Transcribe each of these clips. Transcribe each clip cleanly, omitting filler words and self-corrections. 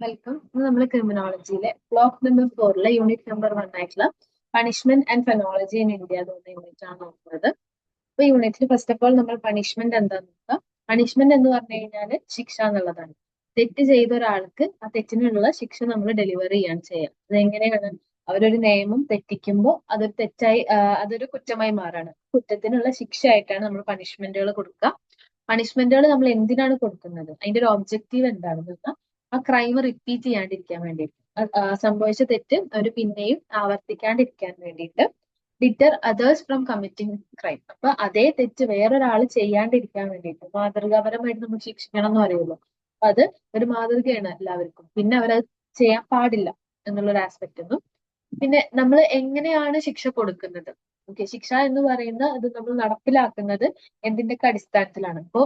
Welcome. ഇന്ന് നമ്മൾ ക്രിമിനോളജിയിലെ block number 4 unit number 1 ആയിട്ടുള്ള പണിഷ്മെന്റ് ആൻഡ് ഫെനോളജി ഇൻ ഇന്ത്യ എന്ന യൂണിറ്റ് ആണ് നോക്കുന്നത്. അപ്പൊ യൂണിറ്റിൽ ഫസ്റ്റ് ഓഫ് ഓൾ നമ്മൾ പണിഷ്മെന്റ് എന്താന്ന് നോക്കാം. പണിഷ്മെന്റ് എന്ന് പറഞ്ഞു കഴിഞ്ഞാൽ ശിക്ഷ എന്നുള്ളതാണ്. തെറ്റ് ചെയ്ത ഒരാൾക്ക് ആ തെറ്റിനുള്ള ശിക്ഷ നമ്മൾ ഡെലിവറി ചെയ്യാണ് ചെയ്യുക. അതെങ്ങനെയാണ്? അവരൊരു നിയമം തെറ്റിക്കുമ്പോൾ അതൊരു അതൊരു കുറ്റമായി മാറാണ്. കുറ്റത്തിനുള്ള ശിക്ഷയായിട്ടാണ് നമ്മൾ പണിഷ്മെന്റുകൾ കൊടുക്കുക. പണിഷ്മെന്റുകൾ നമ്മൾ എന്തിനാണ് കൊടുക്കുന്നത്? അതിന്റെ ഒരു ഒബ്ജക്റ്റീവ് എന്താണെന്ന് വെച്ചാൽ ആ ക്രൈം റിപ്പീറ്റ് ചെയ്യാണ്ടിരിക്കാൻ വേണ്ടിയിട്ട്, സംഭവിച്ച തെറ്റ് അവർ പിന്നെയും ആവർത്തിക്കാണ്ടിരിക്കാൻ വേണ്ടിയിട്ട്, ഡിറ്റർ അതേഴ്സ് ഫ്രം കമ്മിറ്റിംഗ് ക്രൈം. അപ്പൊ അതേ തെറ്റ് വേറൊരാൾ ചെയ്യാണ്ടിരിക്കാൻ വേണ്ടിയിട്ട് മാതൃകാപരമായിട്ട് നമ്മൾ ശിക്ഷിക്കണം എന്ന് പറയുള്ളൂ. അപ്പൊ അത് ഒരു മാതൃകയാണ് എല്ലാവർക്കും. പിന്നെ അവരത് ചെയ്യാൻ പാടില്ല എന്നുള്ളൊരു ആസ്പെക്ട് ഒന്നും. പിന്നെ നമ്മൾ എങ്ങനെയാണ് ശിക്ഷ കൊടുക്കുന്നത്? ഓക്കെ, ശിക്ഷ എന്ന് പറയുന്ന അത് നമ്മൾ നടപ്പിലാക്കുന്നത് എന്തിന്റെയൊക്കെ അടിസ്ഥാനത്തിലാണ്? ഇപ്പോ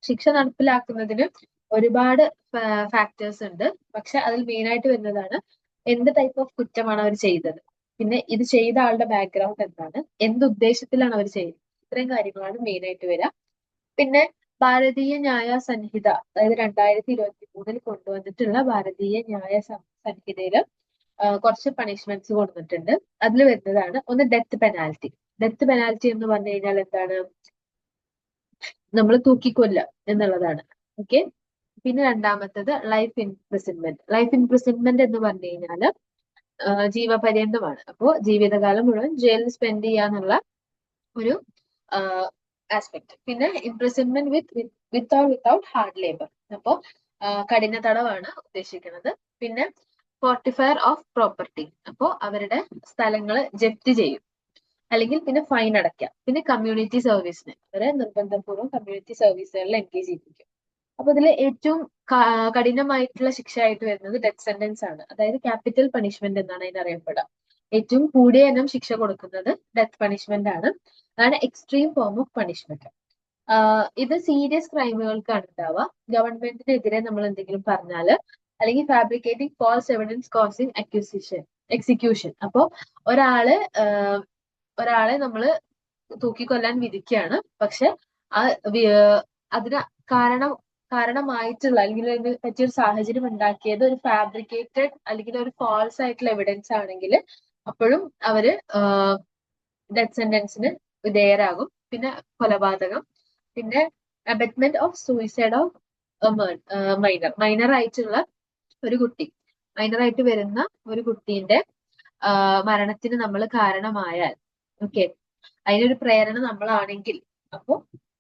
ശിക്ഷ നടപ്പിലാക്കുന്നതിന് ഒരുപാട് ഫാക്ടേഴ്സ് ഉണ്ട്. പക്ഷെ അതിൽ മെയിൻ ആയിട്ട് വരുന്നതാണ് എന്ത് ടൈപ്പ് ഓഫ് കുറ്റമാണ് അവർ ചെയ്തത്, പിന്നെ ഇത് ചെയ്ത ആളുടെ ബാക്ക്ഗ്രൗണ്ട് എന്താണ്, എന്ത് ഉദ്ദേശത്തിലാണ് അവർ ചെയ്യുന്നത്, ഇത്രയും കാര്യങ്ങളാണ് മെയിൻ ആയിട്ട് വരിക. പിന്നെ ഭാരതീയ ന്യായ സംഹിത, അതായത് 2023 കൊണ്ടുവന്നിട്ടുള്ള ഭാരതീയ ന്യായ സംഹിതയിൽ കുറച്ച് പണിഷ്മെന്റ്സ് കൊടുത്തിട്ടുണ്ട്. അതിൽ വരുന്നതാണ് ഒന്ന് ഡെത്ത് പെനാൽറ്റി. ഡെത്ത് പെനാൽറ്റി എന്ന് പറഞ്ഞു കഴിഞ്ഞാൽ എന്താണ്? നമ്മൾ തൂക്കിക്കൊല്ല എന്നുള്ളതാണ്. ഓക്കെ. പിന്നെ രണ്ടാമത്തത് ലൈഫ് ഇംപ്രിസൺമെന്റ്. ലൈഫ് ഇംപ്രിസൺമെന്റ് എന്ന് പറഞ്ഞു കഴിഞ്ഞാൽ ജീവപര്യന്തമാണ്. അപ്പോ ജീവിതകാലം മുഴുവൻ ജയിലിൽ സ്പെൻഡ് ചെയ്യാന്നുള്ള ഒരു ആസ്പെക്ട്. പിന്നെ imprisonment with or without hard labour. അപ്പോ കഠിന തടവാണ് ഉദ്ദേശിക്കുന്നത്. പിന്നെ ഫോർട്ടിഫയർ ഓഫ് പ്രോപ്പർട്ടി. അപ്പോ അവരുടെ സ്ഥലങ്ങൾ ജപ്തി ചെയ്യും, അല്ലെങ്കിൽ പിന്നെ ഫൈൻ അടയ്ക്കാം. പിന്നെ കമ്മ്യൂണിറ്റി സർവീസിന് അവരെ നിർബന്ധപൂർവ്വം കമ്മ്യൂണിറ്റി സർവീസുകളിൽ എൻഗേജ് ചെയ്യിപ്പിക്കും. അപ്പൊ ഇതിൽ ഏറ്റവും കഠിനമായിട്ടുള്ള ശിക്ഷയായിട്ട് വരുന്നത് ഡെത്ത് സെന്റൻസ് ആണ്. അതായത് ക്യാപിറ്റൽ പണിഷ്മെന്റ് എന്നാണ് അതിന് അറിയപ്പെടുക. ഏറ്റവും കൂടിയ ഇനം ശിക്ഷ കൊടുക്കുന്നത് ഡെത്ത് പണിഷ്മെന്റ് ആണ്. അതാണ് എക്സ്ട്രീം ഫോം ഓഫ് പണിഷ്മെന്റ്. ഇത് സീരിയസ് ക്രൈമുകൾക്കാണ് ഉണ്ടാവുക. ഗവൺമെന്റിനെതിരെ നമ്മൾ എന്തെങ്കിലും പറഞ്ഞാല്, അല്ലെങ്കിൽ fabricating false evidence causing execution. അപ്പോ ഒരാളെ നമ്മൾ തൂക്കിക്കൊല്ലാൻ വിധിക്കുകയാണ്. പക്ഷെ അതിന് കാരണമായിട്ടുള്ള അല്ലെങ്കിൽ അതിന് പറ്റിയൊരു സാഹചര്യം ഉണ്ടാക്കിയത് ഒരു ഫാബ്രിക്കേറ്റഡ് അല്ലെങ്കിൽ ഒരു ഫാൾസ് ആയിട്ടുള്ള എവിഡൻസ് ആണെങ്കിൽ അപ്പോഴും അവര് ഡെത്ത് സെന്റൻസിന് വിധേയരാകും. പിന്നെ കൊലപാതകം, പിന്നെ abutment of suicide of minor ആയിട്ടുള്ള ഒരു കുട്ടി, മൈനറായിട്ട് വരുന്ന ഒരു കുട്ടീന്റെ മരണത്തിന് നമ്മൾ കാരണമായാൽ, ഓക്കെ, അതിനൊരു പ്രേരണ നമ്മളാണെങ്കിൽ അപ്പോൾ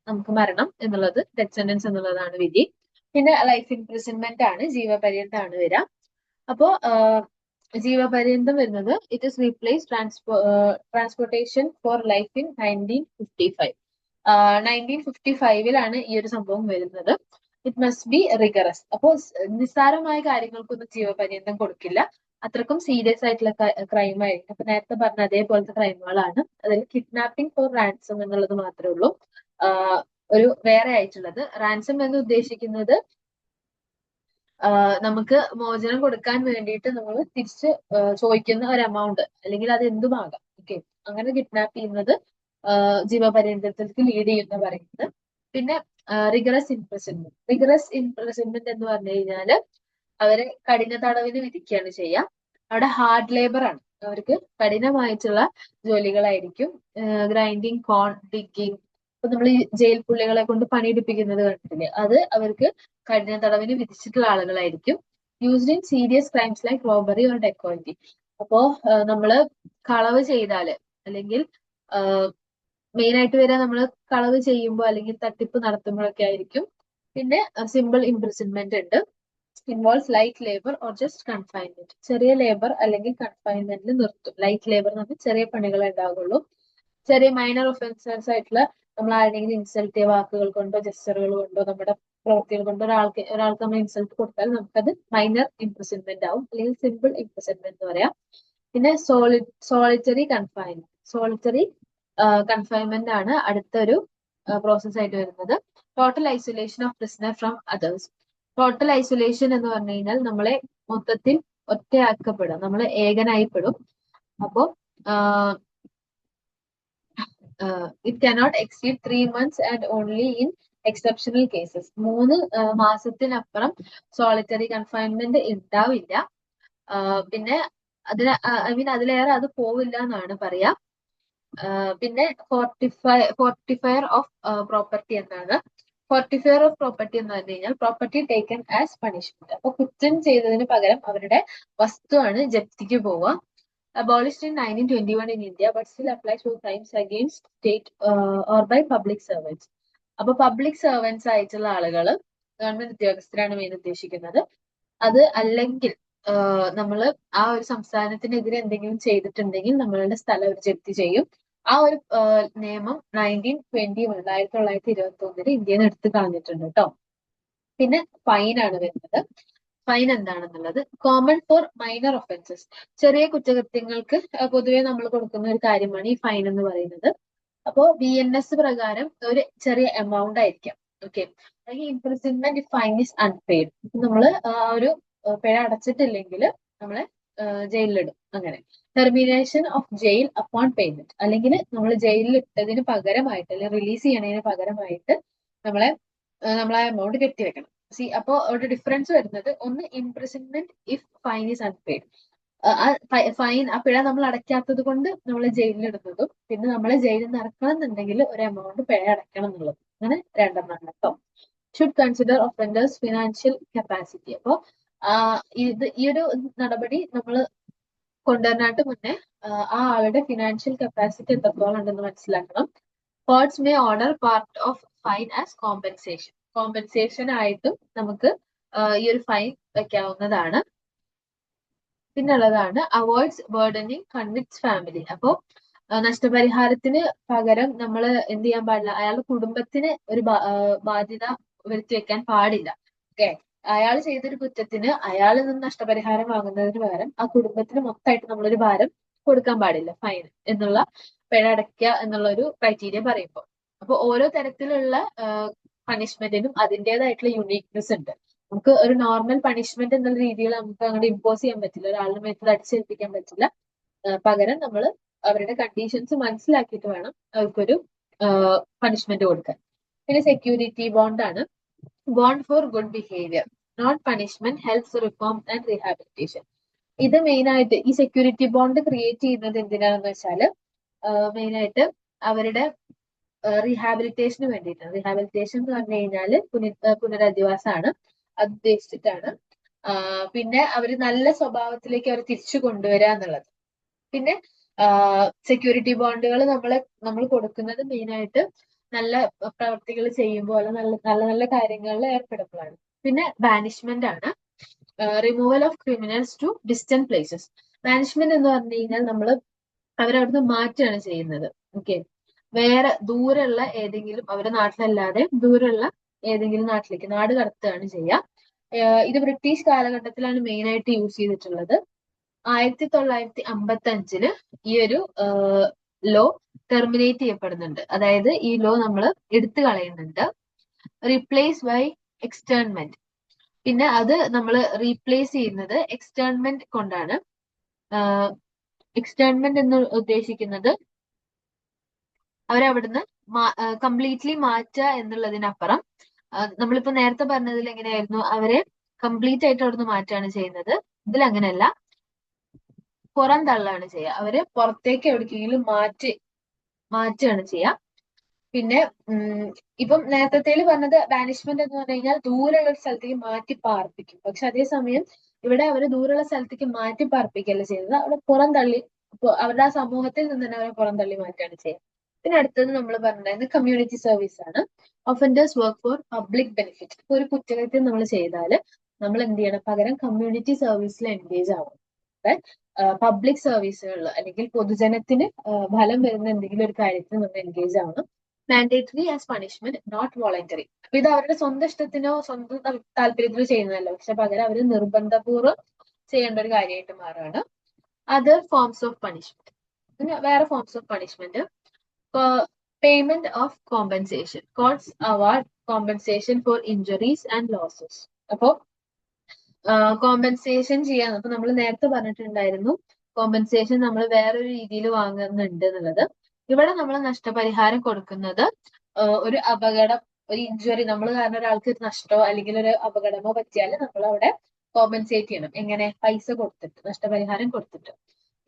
നമുക്ക് മരണം എന്നുള്ളത്, ഡെത്ത് സെന്റൻസ് എന്നുള്ളതാണ് വിധി. പിന്നെ ലൈഫ് ഇംപ്രിസൺമെന്റ് ആണ്, ജീവപര്യന്തമാണ് വരിക. അപ്പോ ജീവപര്യന്തം വരുന്നത് it is replace transportation four life in 1955. 1955 ഈ ഒരു സംഭവം വരുന്നത്. It must be rigorous. അപ്പോൾ നിസ്സാരമായ കാര്യങ്ങൾക്കൊന്നും ജീവപര്യന്തം കൊടുക്കില്ല. അത്രക്കും സീരിയസ് ആയിട്ടുള്ള ക്രൈം ആയിരിക്കും. അപ്പൊ നേരത്തെ പറഞ്ഞ അതേപോലത്തെ ക്രൈമുകളാണ്. അതിൽ കിഡ്നാപ്പിംഗ് ഫോർ റാൻസം എന്നുള്ളത് മാത്രമേ ഉള്ളൂ ഒരു വേറെ ആയിട്ടുള്ളത്. റാൻസം എന്ന് ഉദ്ദേശിക്കുന്നത് നമുക്ക് മോചനം കൊടുക്കാൻ വേണ്ടിയിട്ട് നമ്മൾ തിരിച്ച് ചോദിക്കുന്ന ഒരു എമൗണ്ട്, അല്ലെങ്കിൽ അത് എന്തുമാകാം. ഓക്കെ, അങ്ങനെ കിഡ്നാപ്പ് ചെയ്യുന്നത് ജീവപര്യന്തത്തിലേക്ക് ലീഡ് ചെയ്യുന്ന പറയുന്നത്. പിന്നെ റിഗറസ് ഇംപ്രിസൺമെന്റ് എന്ന് പറഞ്ഞു കഴിഞ്ഞാല് അവരെ കഠിന തടവിന് വിധിക്കുകയാണ് ചെയ്യുക. അവിടെ ഹാർഡ് ലേബർ ആണ്. അവർക്ക് കഠിനമായിട്ടുള്ള ജോലികളായിരിക്കും. ഗ്രൈൻഡിങ്, കോൺ, ഡിഗിങ്. ഇപ്പൊ നമ്മൾ ഈ ജയിൽ പുള്ളികളെ കൊണ്ട് പണിയെടുപ്പിക്കുന്നത് കണ്ടിട്ടില്ലേ? അത് അവർക്ക് കഠിന തടവിന് വിധിച്ചിട്ടുള്ള ആളുകളായിരിക്കും. Used in serious crimes like robbery or dacoity. അപ്പോ നമ്മള് കളവ് ചെയ്താല്, അല്ലെങ്കിൽ മെയിൻ ആയിട്ട് വരെ നമ്മൾ കളവ് ചെയ്യുമ്പോൾ അല്ലെങ്കിൽ തട്ടിപ്പ് നടത്തുമ്പോഴൊക്കെ ആയിരിക്കും. പിന്നെ സിമ്പിൾ ഇംപ്രിസൺമെന്റ് ഉണ്ട്. Involves light labour or just confinement. ചെറിയ ലേബർ അല്ലെങ്കിൽ കൺഫൈൻമെന്റിൽ നിർത്തും. ലൈറ്റ് ലേബർ എന്ന് പറഞ്ഞാൽ ചെറിയ പണികളെ ഉണ്ടാവുള്ളൂ. ചെറിയ മൈനർ ഒഫൻസേഴ്സ് ആയിട്ടുള്ള നമ്മൾ ആരെങ്കിലും ഇൻസൾട്ട് ചെയ്യുക, വാക്കുകൾ കൊണ്ടോ ജസ്റ്ററുകൾ കൊണ്ടോ നമ്മുടെ പ്രവൃത്തികൾ കൊണ്ടോ ഒരാൾക്ക് നമ്മൾ ഇൻസൾട്ട് കൊടുത്താൽ നമുക്കത് മൈനർ ഇംപ്രിസൺമെന്റ് ആവും, അല്ലെങ്കിൽ സിമ്പിൾ ഇംപ്രിസൺമെന്റ് എന്ന് പറയാം. പിന്നെ സോളിറ്ററി കൺഫൈൻമെന്റ് ആണ് അടുത്തൊരു പ്രോസസ് ആയിട്ട് വരുന്നത്. Total isolation of prisoner from others. Total isolation എന്ന് പറഞ്ഞു കഴിഞ്ഞാൽ നമ്മളെ മൊത്തത്തിൽ ഒറ്റയാക്കപ്പെടും, നമ്മൾ ഏകനായിപ്പെടും. അപ്പോ it cannot exceed 3 months and only in exceptional cases 3 മാസത്തിനപ്പുറം സോളിറ്ററി കൺഫൈൻമെന്റ് ഉണ്ടാവില്ല. പിന്നെ അതിലേറെ അത് പോവില്ല എന്നാണ് പറയാ. പിന്നെ ഫോർട്ടിഫയർ ഓഫ് പ്രോപ്പർട്ടി എന്നാണ്. ഫോർട്ടിഫയർ ഓഫ് പ്രോപ്പർട്ടി എന്ന് പറഞ്ഞു കഴിഞ്ഞാൽ പ്രോപ്പർട്ടി ടേക്കൺ ആസ് പണിഷ്മെന്റ്. അപ്പൊ കുറ്റം ചെയ്തതിന് പകരം അവരുടെ വസ്തുവാണ് ജപ്തിക്ക് പോവുക. abolished in 1921 in India but still applies for crimes against state or by public servants. അപ്പൊ പബ്ലിക് സർവൻസ് ആയിട്ടുള്ള ആളുകൾ, ഗവൺമെന്റ് ഉദ്യോഗസ്ഥരാണ് മെയിൻ ഉദ്ദേശിക്കുന്നത്. അത് അല്ലെങ്കിൽ നമ്മൾ ആ ഒരു സംസ്ഥാനത്തിനെതിരെ എന്തെങ്കിലും ചെയ്തിട്ടുണ്ടെങ്കിൽ നമ്മളുടെ സ്ഥലം അവർ ജപ്തി ചെയ്യും. ആ ഒരു നിയമം 1921 ഇന്ത്യയിൽ നിന്ന് എടുത്തു കളഞ്ഞിട്ടുണ്ട് കേട്ടോ. പിന്നെ ഫൈൻ ആണ് വരുന്നത്. ഫൈൻ എന്താണെന്നുള്ളത് കോമൺ ഫോർ മൈനർ ഒഫൻസസ്. ചെറിയ കുറ്റകൃത്യങ്ങൾക്ക് പൊതുവെ നമ്മൾ കൊടുക്കുന്ന ഒരു കാര്യമാണ് ഈ ഫൈൻ എന്ന് പറയുന്നത്. അപ്പോ BNS പ്രകാരം ഒരു ചെറിയ എമൗണ്ട് ആയിരിക്കാം. ഓക്കെ, അല്ലെങ്കിൽ ഇംപ്രിസൺമെന്റ് ഫൈൻ ഇസ് അൺപെയ്ഡ്. നമ്മൾ ഒരു പിഴ അടച്ചിട്ടില്ലെങ്കിൽ നമ്മളെ ജയിലിലിടും. അങ്ങനെ termination of jail upon payment, അല്ലെങ്കിൽ നമ്മൾ ജയിലിൽ ഇട്ടതിന് പകരമായിട്ട് അല്ലെങ്കിൽ റിലീസ് ചെയ്യണതിന് പകരമായിട്ട് നമ്മളെ നമ്മൾ ആ എമൗണ്ട് കെട്ടിവെക്കണം. അപ്പോ ഒരു ഡിഫറൻസ് വരുന്നത്, ഒന്ന് imprisonment if fine is unpaid, fine ആ പിഴ നമ്മൾ അടയ്ക്കാത്തത് കൊണ്ട് നമ്മളെ ജയിലിൽ ഇടുന്നതും, പിന്നെ നമ്മളെ ജയിലിൽ നിന്ന് ഇറക്കണം എന്നുണ്ടെങ്കിൽ ഒരു എമൗണ്ട് പിഴ അടയ്ക്കണം എന്നുള്ളത്. അങ്ങനെ രണ്ടെണ്ണമാണ് കേട്ടോ. Should consider offenders financial capacity. അപ്പോ ഈ ഒരു നടപടി നമ്മൾ കൊണ്ടുവരാനായിട്ട് മുന്നേ ആ ആളുടെ ഫിനാൻഷ്യൽ കപ്പാസിറ്റി എത്രത്തോളം ഉണ്ടെന്ന് മനസ്സിലാക്കണം. Courts may order part of fine as compensation. Compensation ആയിട്ടും നമുക്ക് ഈ ഒരു ഫൈൻ വെക്കാവുന്നതാണ്. പിന്നുള്ളതാണ് അവോയ്ഡ്സ് ബേർഡനിങ് കൺവിക്ട്സ് ഫാമിലി. അപ്പോ നഷ്ടപരിഹാരത്തിന് പകരം നമ്മൾ എന്ത് ചെയ്യാൻ പാടില്ല, അയാളുടെ കുടുംബത്തിന് ഒരു ബാധ്യത വരുത്തി വെക്കാൻ പാടില്ല. ഓക്കെ, അയാൾ ചെയ്തൊരു കുറ്റത്തിന് അയാളിൽ നിന്ന് നഷ്ടപരിഹാരം വാങ്ങുന്നതിന് പകരം ആ കുടുംബത്തിന് മൊത്തമായിട്ട് നമ്മളൊരു ഭാരം കൊടുക്കാൻ പാടില്ല, ഫൈൻ എന്നുള്ള പിഴ അടയ്ക്കുക എന്നുള്ള ഒരു ക്രൈറ്റീരിയ പറയുമ്പോൾ. അപ്പൊ ഓരോ തരത്തിലുള്ള പണിഷ്മെന്റിനും അതിൻ്റെതായിട്ടുള്ള യുണീക്നെസ് ഉണ്ട്. നമുക്ക് ഒരു നോർമൽ പണിഷ്മെന്റ് എന്നുള്ള രീതിയിൽ നമുക്ക് അങ്ങോട്ട് ഇമ്പോസ് ചെയ്യാൻ പറ്റില്ല, ഒരാളുടെ മേത്ത് അടിച്ചേൽപ്പിക്കാൻ പറ്റില്ല. പകരം നമ്മൾ അവരുടെ കണ്ടീഷൻസ് മനസ്സിലാക്കിയിട്ട് വേണം അവർക്കൊരു പണിഷ്മെന്റ് കൊടുക്കാൻ. പിന്നെ സെക്യൂരിറ്റി ബോണ്ടാണ്. Bond for good behaviour, not punishment, helps reform and rehabilitation. ഇത് മെയിൻ ആയിട്ട് ഈ സെക്യൂരിറ്റി ബോണ്ട് ക്രിയേറ്റ് ചെയ്യുന്നത് എന്തിനാണെന്ന് വെച്ചാല് മെയിൻ ആയിട്ട് അവരുടെ റീഹാബിലിറ്റേഷന് വേണ്ടിയിട്ടാണ്. റീഹാബിലിറ്റേഷൻ എന്ന് പറഞ്ഞു കഴിഞ്ഞാല് പുനരധിവാസമാണ്, അത് ഉദ്ദേശിച്ചിട്ടാണ്. പിന്നെ അവര് നല്ല സ്വഭാവത്തിലേക്ക് അവർ തിരിച്ചു കൊണ്ടുവരിക എന്നുള്ളത്. പിന്നെ സെക്യൂരിറ്റി ബോണ്ടുകൾ നമ്മൾ കൊടുക്കുന്നത് മെയിനായിട്ട് നല്ല പ്രവർത്തികൾ ചെയ്യുമ്പോൾ അല്ല നല്ല നല്ല നല്ല കാര്യങ്ങളിൽ ഏർപ്പെടുമ്പോഴാണ്. പിന്നെ ബാനിഷ്മെന്റ് ആണ്. Removal of criminals to distant places. Banishment എന്ന് പറഞ്ഞു കഴിഞ്ഞാൽ നമ്മൾ അവരവിടുന്ന് മാറ്റുകയാണ് ചെയ്യുന്നത്. ഓക്കെ, വേറെ ദൂരെയുള്ള ഏതെങ്കിലും, അവരുടെ നാട്ടിലല്ലാതെ ദൂരെയുള്ള ഏതെങ്കിലും നാട്ടിലേക്ക് നാട് കടത്തുകയാണ് ചെയ്യുക. ഇത് ബ്രിട്ടീഷ് കാലഘട്ടത്തിലാണ് മെയിൻ ആയിട്ട് യൂസ് ചെയ്തിട്ടുള്ളത്. 1955 ഈ ഒരു ലോ ടെർമിനേറ്റ് ചെയ്യപ്പെടുന്നുണ്ട്. അതായത് ഈ ലോ നമ്മൾ എടുത്തു കളയുന്നുണ്ട്. Replace by എക്സ്റ്റേൺമെന്റ്. പിന്നെ അത് നമ്മൾ റീപ്ലേസ് ചെയ്യുന്നത് എക്സ്റ്റേൺമെന്റ് കൊണ്ടാണ്. എക്സ്റ്റേൺമെന്റ് എന്ന് ഉദ്ദേശിക്കുന്നത് അവരവിടുന്ന് കംപ്ലീറ്റ്ലി മാറ്റുക എന്നുള്ളതിനപ്പുറം, നമ്മളിപ്പോ നേരത്തെ പറഞ്ഞതിൽ എങ്ങനെയായിരുന്നു, അവരെ കംപ്ലീറ്റ് ആയിട്ട് അവിടുന്ന് മാറ്റുകയാണ് ചെയ്യുന്നത്. ഇതിൽ അങ്ങനെയല്ല, പുറന്തള്ളാണ് ചെയ്യുക. അവരെ പുറത്തേക്ക് എവിടേക്കെങ്കിലും മാറ്റുകയാണ് ചെയ്യുക. പിന്നെ ഇപ്പം നേരത്തേല് പറഞ്ഞത് ബാനിഷ്മെന്റ് എന്ന് പറഞ്ഞു കഴിഞ്ഞാൽ ദൂരെയുള്ള ഒരു സ്ഥലത്തേക്ക് മാറ്റി പാർപ്പിക്കും. പക്ഷെ അതേസമയം ഇവിടെ അവര് ദൂരെയുള്ള സ്ഥലത്തേക്ക് മാറ്റി പാർപ്പിക്കുകയല്ല ചെയ്യുന്നത്, അവിടെ പുറന്തള്ളി, അവരുടെ ആ സമൂഹത്തിൽ നിന്ന് തന്നെ അവരെ പുറന്തള്ളി മാറ്റുകയാണ് ചെയ്യുക. പിന്നെ അടുത്തത് നമ്മൾ പറഞ്ഞിട്ടുണ്ടായിരുന്നത് കമ്മ്യൂണിറ്റി സർവീസ് ആണ്. Offenders work for public benefit. ഇപ്പൊ ഒരു കുറ്റകൃത്യം നമ്മൾ ചെയ്താൽ നമ്മൾ എന്ത് ചെയ്യണം, പകരം കമ്മ്യൂണിറ്റി സർവീസിൽ എൻഗേജ് ആവണം. പബ്ലിക് സർവീസുകളിൽ അല്ലെങ്കിൽ പൊതുജനത്തിന് ഫലം വരുന്ന എന്തെങ്കിലും ഒരു കാര്യത്തിൽ നമ്മൾ എൻഗേജ് ആവണം. Mandatory as punishment, not voluntary. അപ്പൊ ഇത് അവരുടെ സ്വന്തം ഇഷ്ടത്തിനോ സ്വന്തം താല്പര്യത്തിനോ ചെയ്യുന്നതല്ല, പക്ഷെ പകരം അവർ നിർബന്ധപൂർവ്വം ചെയ്യേണ്ട ഒരു കാര്യമായിട്ട് മാറുകയാണ്. Other forms of punishment. പിന്നെ വേറെ forms of punishment, payment of compensation. Courts award compensation for injuries and losses. അപ്പോ കോമ്പൻസേഷൻ ചെയ്യാൻ, അപ്പൊ നമ്മൾ നേരത്തെ പറഞ്ഞിട്ടുണ്ടായിരുന്നു കോമ്പൻസേഷൻ നമ്മൾ വേറൊരു രീതിയിൽ വാങ്ങുന്നുണ്ട് എന്നുള്ളത്. ഇവിടെ നമ്മൾ നഷ്ടപരിഹാരം കൊടുക്കുന്നത് ഒരു അപകടം ഒരു ഇഞ്ചുറി നമ്മൾ കാരണം ഒരാൾക്ക് ഒരു നഷ്ടമോ അല്ലെങ്കിൽ ഒരു അപകടമോ പറ്റിയാൽ നമ്മൾ അവിടെ കോമ്പൻസേറ്റ് ചെയ്യണം. എങ്ങനെ? പൈസ കൊടുത്തിട്ട്, നഷ്ടപരിഹാരം കൊടുത്തിട്ട്.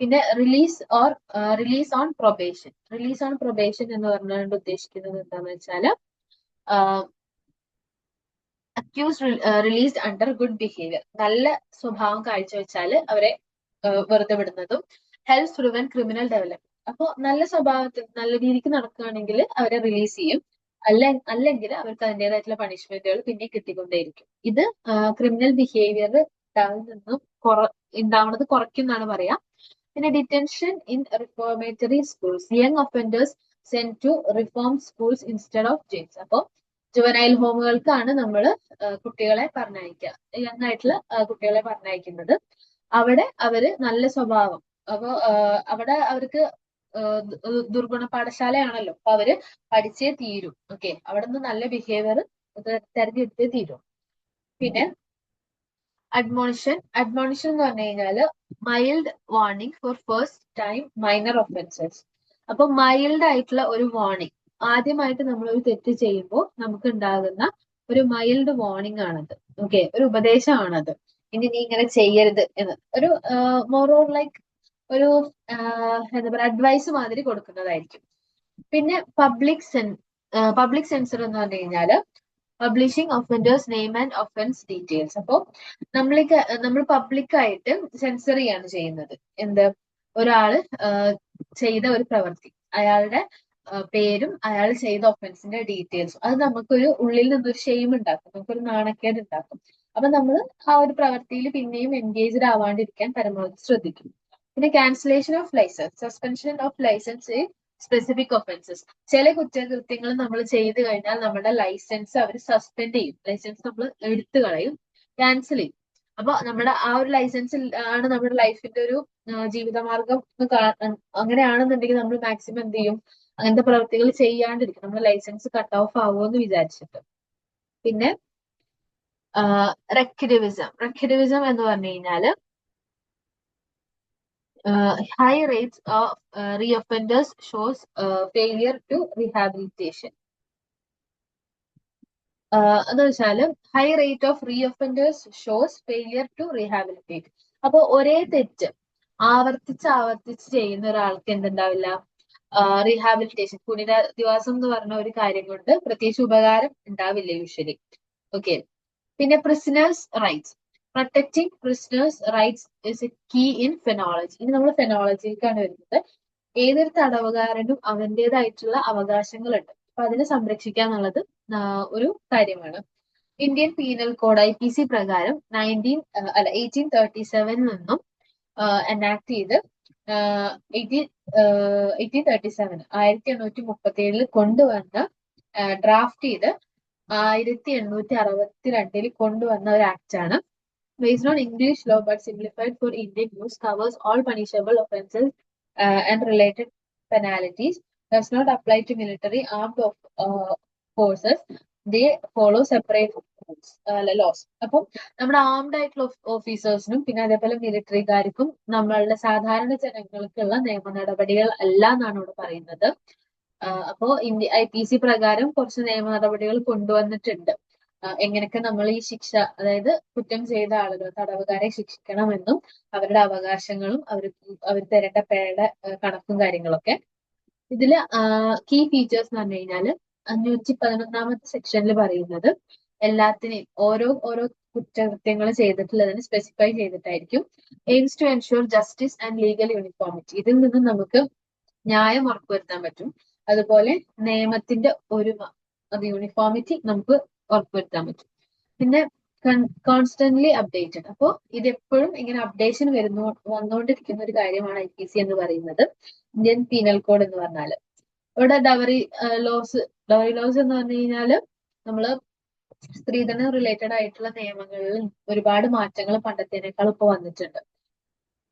പിന്നെ release on probation. Release on probation എന്ന് പറഞ്ഞുകൊണ്ട് ഉദ്ദേശിക്കുന്നത് എന്താണെന്ന് വെച്ചാൽ accused released under good behaviour. നല്ല സ്വഭാവം കാഴ്ചവെച്ചാൽ അവരെ വെറുതെ വിടുന്നതും. Helps prevent criminal development. അപ്പോൾ നല്ല സ്വഭാവത്തിൽ നല്ല രീതിക്ക് നടക്കുകയാണെങ്കിൽ അവരെ റിലീസ് ചെയ്യും. അല്ലെങ്കിൽ അവർക്ക് അതിൻ്റെതായിട്ടുള്ള പണിഷ്മെന്റുകൾ പിന്നെ കിട്ടിക്കൊണ്ടേയിരിക്കും. ഇത് ക്രിമിനൽ ബിഹേവിയർ ഉണ്ടാവുന്നത് കുറയ്ക്കും എന്നാണ് പറയാ. പിന്നെ detention in reformatory schools. Young offenders send to reform schools instead of jails. അപ്പോൾ ജുവനൈൽ ഹോമുകൾക്കാണ് നമ്മൾ കുട്ടികളെ പറഞ്ഞയക്കുക, യങ് ആയിട്ടുള്ള കുട്ടികളെ പറഞ്ഞയക്കുന്നത്. അവിടെ അവര് നല്ല സ്വഭാവം, അപ്പൊ അവിടെ അവർക്ക് ദുർഗുണ പാഠശാലയാണല്ലോ, അപ്പൊ അവര് പഠിച്ചേ തീരും. ഓക്കെ, അവിടെ നിന്ന് നല്ല ബിഹേവിയർ തെരഞ്ഞെടുത്തേ തീരും. പിന്നെ അഡ്മോണിഷൻ എന്ന് പറഞ്ഞു കഴിഞ്ഞാല് mild warning for first time minor offences. അപ്പൊ മൈൽഡ് ആയിട്ടുള്ള ഒരു വാർണിംഗ്, ആദ്യമായിട്ട് നമ്മൾ ഒരു തെറ്റ് ചെയ്യുമ്പോൾ നമുക്ക് ഉണ്ടാകുന്ന ഒരു മൈൽഡ് വാർണിംഗ് ആണത്. ഓക്കെ, ഒരു ഉപദേശമാണത്. ഇനി നീ ഇങ്ങനെ ചെയ്യരുത് എന്ന് ഒരു മോറോർ ലൈക്ക് ഒരു എന്താ പറയുക, അഡ്വൈസ് മാതിരി കൊടുക്കുന്നതായിരിക്കും. പിന്നെ പബ്ലിക് സെൻസർ എന്ന് പറഞ്ഞു കഴിഞ്ഞാല് publishing offenders name and offence details. അപ്പോൾ നമ്മൾ പബ്ലിക്കായിട്ട് സെൻസർ ചെയ്യാണ് ചെയ്യുന്നത്. എന്ത്? ഒരാള് ചെയ്ത ഒരു പ്രവൃത്തി, അയാളുടെ പേരും അയാൾ ചെയ്ത ഒഫൻസിന്റെ ഡീറ്റെയിൽസും, അത് നമുക്കൊരു ഉള്ളിൽ നിന്നൊരു ഷെയിം ഉണ്ടാക്കും, നമുക്കൊരു നാണക്കേട് ഉണ്ടാക്കും. അപ്പൊ നമ്മൾ ആ ഒരു പ്രവൃത്തിയിൽ പിന്നെയും എൻഗേജ്ഡ് ആവാണ്ടിരിക്കാൻ പരമാവധി ശ്രദ്ധിക്കും. പിന്നെ cancellation of licence, suspension of licence specific offences. ചില കുറ്റകൃത്യങ്ങൾ നമ്മൾ ചെയ്തു കഴിഞ്ഞാൽ നമ്മുടെ ലൈസൻസ് അവർ സസ്പെൻഡ് ചെയ്യും. ലൈസൻസ് നമ്മൾ എടുത്തു കളയും, ക്യാൻസൽ ചെയ്യും. അപ്പൊ നമ്മുടെ ആ ഒരു ലൈസൻസിൽ ആണ് നമ്മുടെ ലൈഫിന്റെ ഒരു ജീവിതമാർഗം അങ്ങനെയാണെന്നുണ്ടെങ്കിൽ നമ്മൾ മാക്സിമം എന്ത് ചെയ്യും? അങ്ങനത്തെ പ്രവൃത്തികൾ ചെയ്യാണ്ടിരിക്കും, നമ്മുടെ ലൈസൻസ് കട്ട് ഓഫ് ആവുമെന്ന് വിചാരിച്ചിട്ട്. പിന്നെ റെക്കിഡിവിസം എന്ന് പറഞ്ഞു കഴിഞ്ഞാല് high rates of reoffenders shows failure to rehabilitation. എന്ന് വെച്ചാല് high rate of reoffenders shows failure to rehabilitate. അപ്പോൾ ഒരേ തെറ്റ് ആവർത്തിച്ച് ചെയ്യുന്ന ഒരാൾക്ക് എന്തുണ്ടാവില്ല? റീഹാബിലിറ്റേഷൻ, പുനരധിവാസം എന്ന് പറഞ്ഞ ഒരു കാര്യം കൊണ്ട് പ്രത്യേകിച്ച് ഉപകാരം ഉണ്ടാവില്ല യൂഷ്വലി. ഓക്കെ, പിന്നെ prisoners rights. Protecting prisoners rights is a key in penology. ഇനി നമ്മൾ ഫെനോളജിക്കാണ് വരുന്നത്. ഏതൊരു തടവുകാരനും അവന്റേതായിട്ടുള്ള അവകാശങ്ങളുണ്ട്, അപ്പൊ അതിനെ സംരക്ഷിക്കുക എന്നുള്ളത് ഒരു കാര്യമാണ്. ഇന്ത്യൻ പീനൽ കോഡ് IPC പ്രകാരം 1837 നിന്നും എനാക്ട് ചെയ്ത് 1837 കൊണ്ടുവന്ന ഡ്രാഫ്റ്റ് ചെയ്ത് 1862 കൊണ്ടുവന്ന ഒരു ആക്ട് ആണ്. Based on English law but simplified for Indian use, covers all punishable offences and related penalties, does not apply to military armed forces. They follow separate laws. അപ്പം നമ്മുടെ ആംഡ് ആയിട്ടുള്ള ഓഫീസേഴ്സിനും പിന്നെ അതേപോലെ മിലിറ്ററിക്കാർക്കും നമ്മളുടെ സാധാരണ ജനങ്ങൾക്കുള്ള നിയമ നടപടികൾ അല്ല എന്നാണ് ഇവിടെ പറയുന്നത്. അപ്പോ IPC പ്രകാരം കുറച്ച് നിയമ നടപടികൾ കൊണ്ടുവന്നിട്ടുണ്ട്. എങ്ങനെയൊക്കെ നമ്മൾ ഈ ശിക്ഷ, അതായത് കുറ്റം ചെയ്ത ആളുകൾ, തടവുകാരെ ശിക്ഷിക്കണമെന്നും അവരുടെ അവകാശങ്ങളും അവർ തരേണ്ട പേരുടെ കണക്കും കാര്യങ്ങളൊക്കെ. ഇതില് കീ ഫീച്ചേഴ്സ് എന്ന് പറഞ്ഞു കഴിഞ്ഞാല് 511 സെക്ഷനിൽ പറയുന്നത് എല്ലാത്തിനെയും ഓരോ കുറ്റകൃത്യങ്ങൾ ചെയ്തിട്ടുള്ളതിന് സ്പെസിഫൈ ചെയ്തിട്ടായിരിക്കും. Aims to ensure justice and legal uniformity. ഇതിൽ നിന്നും നമുക്ക് ന്യായം ഉറപ്പുവരുത്താൻ പറ്റും. അതുപോലെ നിയമത്തിന്റെ അത് യൂണിഫോമിറ്റി നമുക്ക് ഉറപ്പുവരുത്താൻ പറ്റും. പിന്നെ കോൺസ്റ്റന്റ്ലി അപ്ഡേറ്റഡ്. അപ്പോൾ ഇതെപ്പോഴും ഇങ്ങനെ അപ്ഡേഷൻ വന്നുകൊണ്ടിരിക്കുന്ന ഒരു കാര്യമാണ് IPC എന്ന് പറയുന്നത്. ഇന്ത്യൻ പീനൽ കോഡ് എന്ന് പറഞ്ഞാല് ഇവിടെ ഡവറി ലോസ് എന്ന് പറഞ്ഞു കഴിഞ്ഞാല് നമ്മള് സ്ത്രീധനം റിലേറ്റഡ് ആയിട്ടുള്ള നിയമങ്ങളിൽ ഒരുപാട് മാറ്റങ്ങൾ പണ്ടത്തേനേക്കാൾ ഇപ്പൊ വന്നിട്ടുണ്ട്.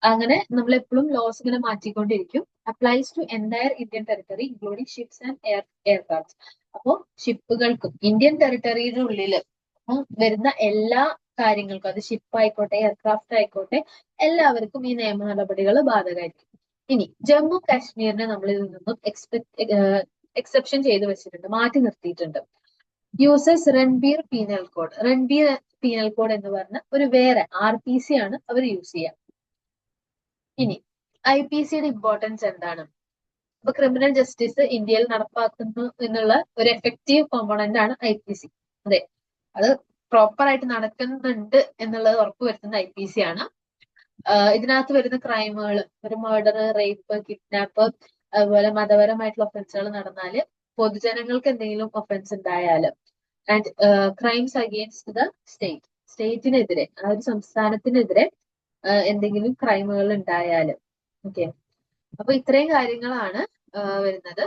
അങ്ങനെ നമ്മൾ എപ്പോഴും ലോസ് ഇങ്ങനെ മാറ്റിക്കൊണ്ടിരിക്കും. Applies to entire Indian territory including ships and aircraft. അപ്പോൾ ഷിപ്പുകൾക്കും ഇന്ത്യൻ ടെറിട്ടറിയുടെ ഉള്ളിൽ വരുന്ന എല്ലാ കാര്യങ്ങൾക്കും, അത് ഷിപ്പ് ആയിക്കോട്ടെ എയർക്രാഫ്റ്റ് ആയിക്കോട്ടെ, എല്ലാവർക്കും ഈ നിയമ നടപടികൾ ബാധകമായിരിക്കും. ഇനി ജമ്മു കാശ്മീരിനെ നമ്മൾ ഇതിൽ നിന്നും എക്സെപ്ഷൻ ചെയ്ത് വെച്ചിട്ടുണ്ട്, മാറ്റി നിർത്തിയിട്ടുണ്ട്. Uses Ranbir penal code. Ranbir penal code എന്ന് പറഞ്ഞ ഒരു വേറെ RPC ആണ് അവർ യൂസ് ചെയ്യുക. ഇനി IPCയുടെ ഇമ്പോർട്ടൻസ് എന്താണ്? അപ്പൊ ക്രിമിനൽ ജസ്റ്റിസ് ഇന്ത്യയിൽ നടപ്പാക്കുന്നു എന്നുള്ള ഒരു എഫക്റ്റീവ് കോമ്പണന്റ് ആണ് IPC. അതെ, അത് പ്രോപ്പർ ആയിട്ട് നടക്കുന്നുണ്ട് എന്നുള്ളത് ഉറപ്പുവരുത്തുന്ന IPC ആണ്. ഇതിനകത്ത് വരുന്ന ക്രൈമുകൾ, ഒരു മർഡർ, റേപ്പ്, കിഡ്നാപ്പ്, അതുപോലെ മതപരമായിട്ടുള്ള ഒഫൻസുകൾ നടന്നാല്, പൊതുജനങ്ങൾക്ക് എന്തെങ്കിലും ഒഫൻസ് ഉണ്ടായാല്, ആൻഡ് ക്രൈംസ് അഗെയിൻസ്റ്റ് ദ സ്റ്റേറ്റിനെതിരെ, ആ ഒരു സംസ്ഥാനത്തിനെതിരെ എന്തെങ്കിലും ക്രൈമുകൾ ഉണ്ടായാല്. ഓക്കെ, അപ്പൊ ഇത്രയും കാര്യങ്ങളാണ് വരുന്നത്.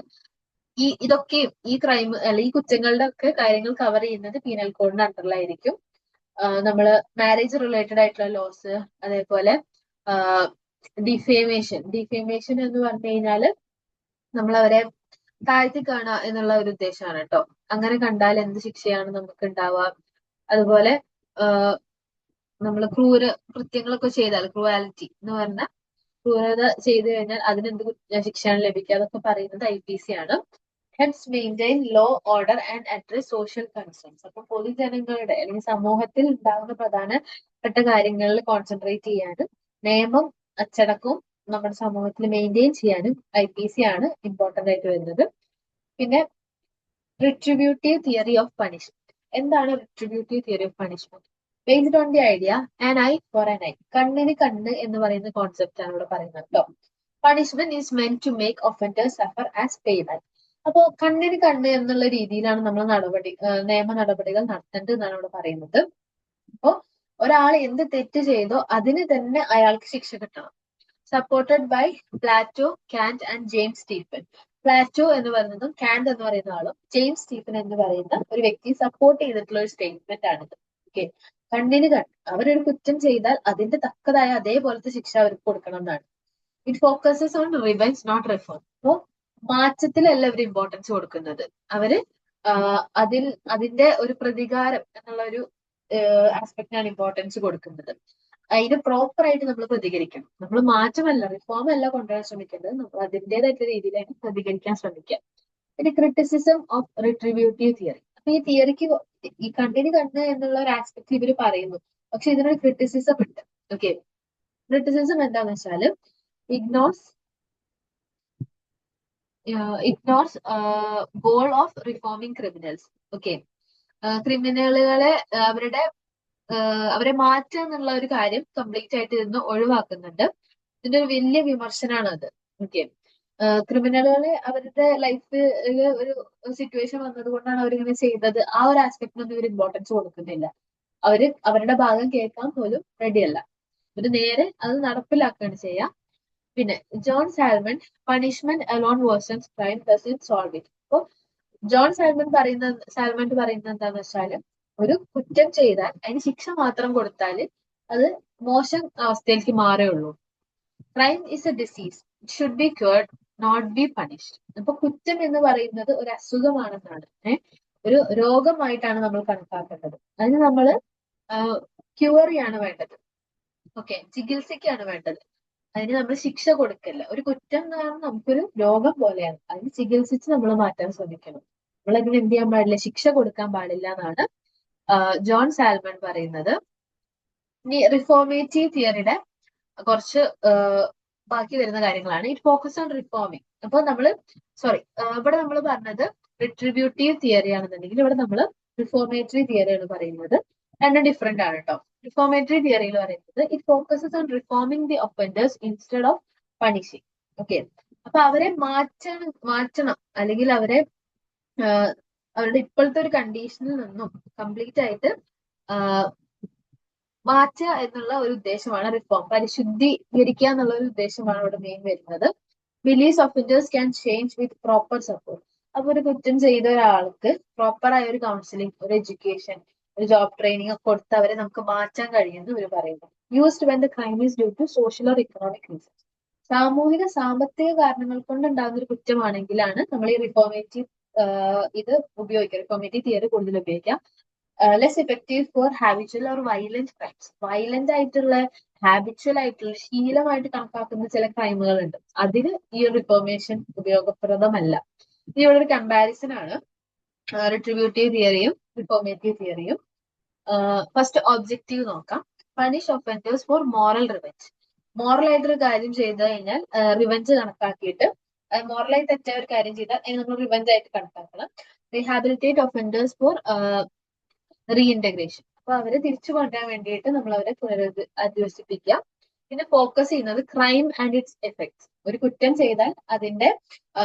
ഇതൊക്കെയും ഈ ക്രൈം അല്ലെ ഈ കുറ്റങ്ങളുടെ ഒക്കെ കാര്യങ്ങൾ കവർ ചെയ്യുന്നത് പീനൽ കോഡിന്റെ അണ്ടറിലായിരിക്കും. നമ്മള് മാരേജ് റിലേറ്റഡ് ആയിട്ടുള്ള ലോസ്, അതേപോലെ ഡിഫേമേഷൻ എന്ന് പറഞ്ഞു കഴിഞ്ഞാല് നമ്മൾ അവരെ താഴ്ത്തി കാണുക എന്നുള്ള ഒരു ഉദ്ദേശമാണ് കേട്ടോ. അങ്ങനെ കണ്ടാൽ എന്ത് ശിക്ഷയാണ് നമുക്ക് ഉണ്ടാവുക, അതുപോലെ നമ്മൾ കൃത്യങ്ങളൊക്കെ ചെയ്താൽ, ക്രൂവാലിറ്റി എന്ന് പറഞ്ഞ ക്രൂരത ചെയ്തു കഴിഞ്ഞാൽ അതിനെന്ത് ശിക്ഷയാണ് ലഭിക്കുക, അതൊക്കെ പറയുന്നത് IPC ആണ്. Hence maintain law order and address social concerns. അപ്പൊ പൊതുജനങ്ങളുടെ അല്ലെങ്കിൽ സമൂഹത്തിൽ ഉണ്ടാകുന്ന പ്രധാനപ്പെട്ട കാര്യങ്ങളിൽ കോൺസെൻട്രേറ്റ് ചെയ്യാനും നിയമം അച്ചടക്കവും നമ്മുടെ സമൂഹത്തിൽ മെയിൻറ്റെയിൻ ചെയ്യാനും IPC ആണ് ഇമ്പോർട്ടന്റ് ആയിട്ട് വരുന്നത്. പിന്നെ റിട്രിബ്യൂട്ടീവ് തിയറി ഓഫ് പണിഷ്മെന്റ്. എന്താണ് retributive theory of punishment? Based on the idea an eye for an eye. കണ്ണിന് കണ്ണ് എന്ന് പറയുന്ന കോൺസെപ്റ്റ് ആണ് ഇവിടെ പറയുന്നത് കേട്ടോ. Punishment is meant to make offenders suffer as pay back. അപ്പോ കണ്ണിന് കണ്ണ് എന്നുള്ള രീതിയിലാണ് നമ്മൾ നിയമ നടപടികൾ നടത്തേണ്ടത് എന്നാണ് ഇവിടെ പറയുന്നത്. അപ്പോ ഒരാൾ എന്ത് തെറ്റ് ചെയ്തോ അതിന് തന്നെ അയാൾക്ക് ശിക്ഷ കിട്ടണം. Supported by Plato, Kant and James Stephen. Plato എന്ന് പറയുന്നതും കാന്റ് എന്ന് പറയുന്ന ആളും ജെയിംസ് സ്റ്റീഫൻ എന്ന് പറയുന്ന ഒരു വ്യക്തി സപ്പോർട്ട് ചെയ്തിട്ടുള്ള ഒരു സ്റ്റേറ്റ്മെന്റ് ആണിത്. ഓക്കെ, കണ്ണിന് കണ്ണ്, അവരൊരു കുറ്റം ചെയ്താൽ അതിന്റെ തക്കതായ അതേപോലത്തെ ശിക്ഷ അവർക്ക് കൊടുക്കണം എന്നാണ്. It focuses on revenge not reform. അപ്പോ മാറ്റത്തിലല്ല അവർ ഇമ്പോർട്ടൻസ് കൊടുക്കുന്നത്, അവര് അതിന്റെ ഒരു പ്രതികാരം എന്നുള്ള ഒരു ആസ്പെക്റ്റിനാണ് ഇമ്പോർട്ടൻസ് കൊടുക്കുന്നത്. അതിന് പ്രോപ്പർ ആയിട്ട് നമ്മൾ പ്രതികരിക്കണം. നമ്മൾ മാറ്റമല്ല, റിഫോം അല്ല കൊണ്ടുവരാൻ ശ്രമിക്കേണ്ടത്, നമ്മൾ അതിൻ്റെതായിട്ടുള്ള രീതിയിലാണ് പ്രതികരിക്കാൻ ശ്രമിക്കുക. പിന്നെ ക്രിറ്റിസിസം ഓഫ് റിട്രിബ്യൂട്ടീവ് തിയറി. അപ്പൊ ഈ തിയറിക്ക് ഈ കണ്ണിന് കണ്ണ് എന്നുള്ള ഒരു ആസ്പെക്ട് ഇവർ പറയുന്നു, പക്ഷെ ഇതിനൊരു ക്രിറ്റിസിസം ഉണ്ട്. ഓക്കെ, ക്രിറ്റിസിസം എന്താന്ന് വെച്ചാല് ignores goal of reforming criminals. Okay, ക്രിമിനലുകളെ അവരെ മാറ്റുക എന്നുള്ള ഒരു കാര്യം കംപ്ലീറ്റ് ആയിട്ട് ഇതിന്ന് ഒഴിവാക്കുന്നുണ്ട്. ഇതിന്റെ ഒരു വലിയ വിമർശനമാണ് അത്. ഓക്കെ, ക്രിമിനലുകളെ അവരുടെ ലൈഫിൽ ഒരു സിറ്റുവേഷൻ വന്നത് കൊണ്ടാണ് അവരിങ്ങനെ ചെയ്തത്, ആ ഒരു ആസ്പെക്ടിനൊന്നും ഇവർ ഇമ്പോർട്ടൻസ് കൊടുക്കുന്നില്ല. അവരുടെ ഭാഗം കേൾക്കാൻ പോലും റെഡിയല്ല. ഇവര് നേരെ അത് നടപ്പിലാക്കുകയാണ് ചെയ്യുക. പിന്നെ John Salmond, punishment alone worsens crime doesn't solve it. അപ്പോ ജോൺ സാൽമൺ പറയുന്നത് എന്താന്ന് വെച്ചാല് ഒരു കുറ്റം ചെയ്താൽ അതിന് ശിക്ഷ മാത്രം കൊടുത്താൽ അത് മോശം അവസ്ഥയിലേക്ക് മാറുകയുള്ളൂ. Crime is a disease, it should be cured not be punished. അപ്പൊ കുറ്റം എന്ന് പറയുന്നത് ഒരു അസുഖമാണെന്നാണ്, ഒരു രോഗമായിട്ടാണ് നമ്മൾ കണക്കാക്കേണ്ടത്. അതിന് നമ്മൾ ക്യൂർ ചെയ്യാണ് വേണ്ടത്. ഓക്കെ, ചികിത്സിക്കാണ് വേണ്ടത്. അതിന് നമ്മൾ ശിക്ഷ കൊടുക്കല്ല. ഒരു കുറ്റം എന്ന് പറഞ്ഞാൽ നമുക്കൊരു രോഗം പോലെയാണ്, അതിന് ചികിത്സിച്ച് നമ്മൾ മാറ്റാൻ ശ്രമിക്കണം. നമ്മൾ അതിന് എന്ത് ചെയ്യാൻ പാടില്ല, ശിക്ഷ കൊടുക്കാൻ പാടില്ല എന്നാണ് ജോൺ സാൽമൺ പറയുന്നത്. ഇനി റിഫോർമേറ്റീവ് തിയറിയുടെ കുറച്ച് ബാക്കി വരുന്ന കാര്യങ്ങളാണ്. It focus on reforming. അപ്പൊ ഇവിടെ നമ്മൾ പറഞ്ഞത് റിട്രിബ്യൂട്ടീവ് തിയറി ആണെന്നുണ്ടെങ്കിൽ ഇവിടെ നമ്മൾ റിഫോർമേറ്ററി തിയറിയാണ് പറയുന്നത്. രണ്ടും ഡിഫറെന്റ് ആണ് കേട്ടോ. റിഫോർമേറ്ററി തിയറിയിൽ പറയുന്നത് it focuses on reforming the offenders instead of punishing. Okay, അപ്പൊ അവരെ മാറ്റണം, അല്ലെങ്കിൽ അവരുടെ ഇപ്പോഴത്തെ ഒരു കണ്ടീഷനിൽ നിന്നും കംപ്ലീറ്റ് ആയിട്ട് മാറ്റുക എന്നുള്ള ഒരു ഉദ്ദേശമാണ് റിഫോം. പരിശുദ്ധീകരിക്കുക എന്നുള്ള ഒരു ഉദ്ദേശമാണ് ഇവിടെ മെയിൻ വരുന്നത്. Believes offenders can change with proper support. അപ്പൊ ഒരു കുറ്റം ചെയ്ത ഒരാൾക്ക് പ്രോപ്പർ ആയ ഒരു കൗൺസിലിംഗ്, ഒരു എഡ്യൂക്കേഷൻ, ഒരു ജോബ് ട്രെയിനിങ് ഒക്കെ കൊടുത്ത് അവരെ നമുക്ക് മാറ്റാൻ കഴിയുമെന്ന് ഇവർ പറയുന്നു. Used when the crime is due to social or economic reasons. സാമൂഹിക സാമ്പത്തിക കാരണങ്ങൾ കൊണ്ടുണ്ടാകുന്ന ഒരു കുറ്റമാണെങ്കിലാണ് നമ്മൾ ഈ റിഫോർമേറ്റീവ് തിയറി കൂടുതൽ ഉപയോഗിക്കാം. Less effective four habitual or violent crimes. Violent ആയിട്ടുള്ള, ഹാബിച്വൽ ആയിട്ടുള്ള, ശീലമായിട്ട് കണക്കാക്കുന്ന ചില ക്രൈമുകൾ ഉണ്ട്, അതിന് ഈ ഒരു റിഫോർമേഷൻ ഉപയോഗപ്രദമല്ല. ഇത് ഇവിടെ ഒരു കമ്പാരിസൺ ആണ്. റിട്രിബ്യൂട്ടീവ് തിയറിയും റിഫോർമേറ്റീവ് തിയറിയും. ഫസ്റ്റ് ഒബ്ജക്റ്റീവ് നോക്കാം. Punish offenders for moral revenge. Moral ആയിട്ടൊരു കാര്യം ചെയ്തു കഴിഞ്ഞാൽ റിവെഞ്ച് കണക്കാക്കിയിട്ട്, മോറലായി തെറ്റായ ഒരു കാര്യം ചെയ്താൽ അതിന് നമ്മൾ റിവെഞ്ച് ആയിട്ട് കണക്കാക്കണം. Rehabilitate offenders for reintegration. അപ്പൊ അവരെ തിരിച്ചു കൊണ്ടുവരാൻ വേണ്ടിയിട്ട് നമ്മൾ അവരെ പുനരധിവസിപ്പിക്കുക. പിന്നെ ഫോക്കസ് ചെയ്യുന്നത് ക്രൈം ആൻഡ് ഇറ്റ്സ് എഫക്ട്സ്. ഒരു കുറ്റം ചെയ്താൽ അതിന്റെ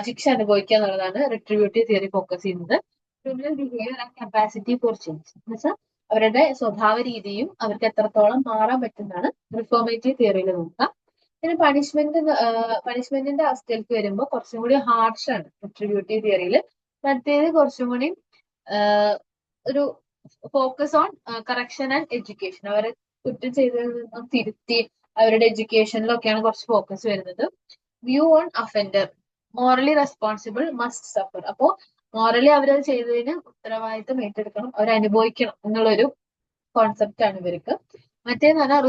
ശിക്ഷ അനുഭവിക്കുക എന്നുള്ളതാണ് റിട്രിബ്യൂട്ടീവ് തിയറി ഫോക്കസ് ചെയ്യുന്നത്. Criminal behaviour and capacity four change എന്ന് വെച്ചാൽ അവരുടെ സ്വഭാവ രീതിയും അവർക്ക് എത്രത്തോളം മാറാൻ പറ്റുന്നതാണ് റിഫോർമേറ്റീവ് തിയറിയിൽ നോക്കുക. പിന്നെ പണിഷ്മെന്റിന്റെ അവസ്ഥയിലേക്ക് വരുമ്പോൾ കുറച്ചും കൂടി ഹാർഷാണ് റിട്രിബ്യൂട്ടീവ് തിയറിയിൽ. മറ്റേത് കുറച്ചും കൂടി ഒരു focus on correction and education. അവരെ കുറ്റം ചെയ്തതിൽ നിന്നും തിരുത്തി അവരുടെ എഡ്യൂക്കേഷനിലൊക്കെയാണ് കുറച്ച് ഫോക്കസ് വരുന്നത്. View on offender. Morally responsible must suffer. അപ്പോ മോറലി അവരത് ചെയ്തതിന് ഉത്തരവാദിത്തം ഏറ്റെടുക്കണം, അവർ അനുഭവിക്കണം എന്നുള്ളൊരു കോൺസെപ്റ്റ് ആണ് ഇവർക്ക്. മറ്റേന്ന് പറഞ്ഞാൽ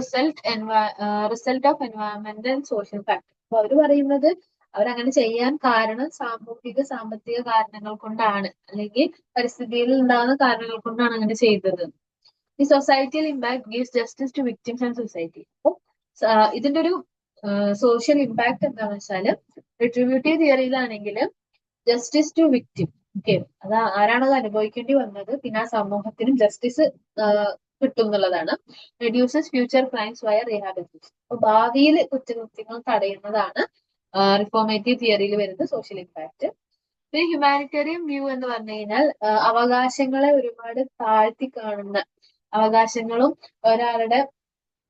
result of environment and social factor. അപ്പൊ അവർ പറയുന്നത് അവരങ്ങനെ ചെയ്യാൻ കാരണം സാമ്പത്തിക കാരണങ്ങൾ കൊണ്ടാണ്, അല്ലെങ്കിൽ പരിസ്ഥിതിയിൽ ഉണ്ടാകുന്ന കാരണങ്ങൾ കൊണ്ടാണ് അങ്ങനെ ചെയ്തത്. ഈ societal impact gives justice to victims and society. അപ്പോൾ ഇതിന്റെ ഒരു സോഷ്യൽ ഇമ്പാക്ട് എന്താണെന്ന് വെച്ചാൽ റിട്രിബ്യൂട്ടീവ് തിയറിയിലാണെങ്കിൽ ജസ്റ്റിസ് ടു വിക്ടിം. ഓക്കെ, അത് ആരാണത് അനുഭവിക്കേണ്ടി വന്നത്, പിന്നെ ആ സമൂഹത്തിനും ജസ്റ്റിസ് കിട്ടും എന്നുള്ളതാണ്. റെഡ്യൂസസ് ഫ്യൂച്ചർ ക്രൈംസ് വയ റീഹാബിലിറ്റേഷൻ. അപ്പൊ ഭാവിയിൽ കുറ്റകൃത്യങ്ങൾ തടയുന്നതാണ് റിഫോർമേറ്റീവ് തിയറിയിൽ വരുന്ന സോഷ്യൽ ഇമ്പാക്ട്. പിന്നെ ഹ്യൂമാനിറ്റേറിയൻ വ്യൂ എന്ന് പറഞ്ഞു കഴിഞ്ഞാൽ അവകാശങ്ങളെ ഒരുപാട് താഴ്ത്തി കാണുന്ന, അവകാശങ്ങളും ഒരാളുടെ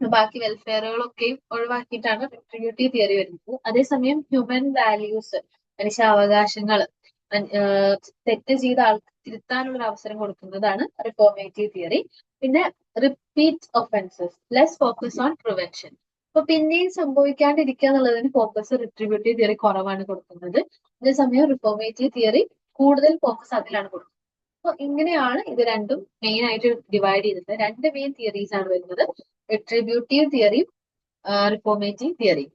ബാക്കി വെൽഫെയറുകളൊക്കെയും ഒഴിവാക്കിയിട്ടാണ് റിട്രിബ്യൂട്ടീവ് തിയറി വരുന്നത്. അതേസമയം ഹ്യൂമൻ വാല്യൂസ്, മനുഷ്യാവകാശങ്ങൾ, തെറ്റ് ചെയ്ത ആൾക്ക് തിരുത്താനുള്ള ഒരു അവസരം കൊടുക്കുന്നതാണ് റിഫോർമേറ്റീവ് തിയറി. പിന്നെ repeat offences, less focus on prevention. അപ്പൊ പിന്നെയും സംഭവിക്കാണ്ടിരിക്കുക എന്നുള്ളതിന് ഫോക്കസ് റിട്രിബ്യൂട്ടീവ് തിയറി കുറവാണ് കൊടുക്കുന്നത്. അതേസമയം റിഫോർമേറ്റീവ് തിയറി കൂടുതൽ ഫോക്കസ് അതിലാണ് കൊടുക്കുന്നത്. അപ്പൊ ഇങ്ങനെയാണ് ഇത് രണ്ടും മെയിൻ ആയിട്ട് ഡിവൈഡ് ചെയ്തിട്ട് രണ്ട് മെയിൻ തിയറീസ് ആണ് വരുന്നത്, റിട്രിബ്യൂട്ടീവ് തിയറിയും റിഫോർമേറ്റീവ് തിയറിയും.